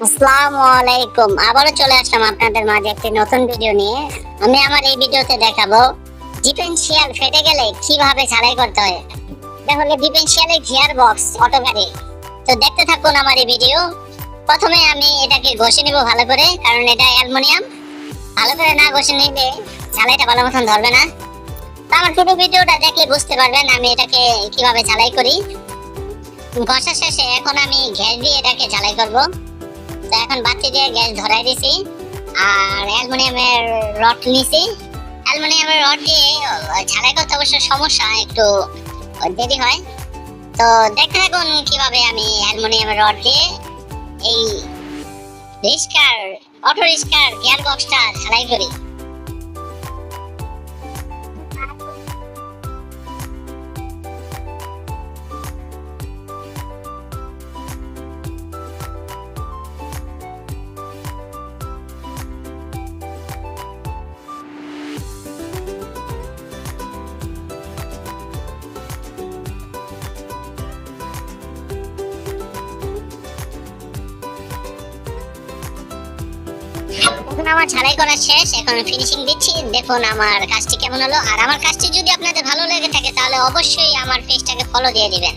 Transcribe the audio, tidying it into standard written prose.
আসসালামু আলাইকুম। আবারও চলে আসলাম আপনাদের মাঝে একটি নতুন ভিডিও নিয়ে। আমি আমার এই ভিডিওতে দেখাবো ডিফারেনশিয়াল ফেটে গেলে কিভাবে ঝালাই করতে হয়। এটা হলো ডিফারেনশিয়ালের গিয়ার বক্স অটো গাড়ি। তো দেখতে থাকুন আমার এই ভিডিও। প্রথমে আমি এটাকে ঘষে নিব ভালো করে, কারণ এটা অ্যালুমিনিয়াম। ভালো করে না ঘষে নিলে ঝালাইটা ভালো মতন ধরবে না। তো আমার পুরো ভিডিওটা দেখলে বুঝতে পারবেন আমি এটাকে কিভাবে ঝালাই করি। ঘষা শেষে এখন আমি গ্যাস দিয়ে এটাকে ঝালাই করব। তো এখন বাতি দিয়ে গ্যাস ধরাই দিছি, আর অ্যালুমিনিয়ামের রড নিছি। অ্যালুমিনিয়ামের রড দিয়ে ঝালাই করতে অবশ্য সমস্যা, একটু দেরি হয়। তো দেখতে থাকুন কিভাবে আমি অ্যালুমিনিয়ামের রড দিয়ে এই অটো রিস্কার গিয়ার বক্সটা ঝালাই করি। এখন আমার ঝালাই করা শেষ, এখন ফিনিশিং দিচ্ছি। দেখুন আমার কাজটি কেমন হলো। আর আমার কাজটি যদি আপনাদের ভালো লেগে থাকে তাহলে অবশ্যই আমার পেজটাকে ফলো দিয়ে দিবেন।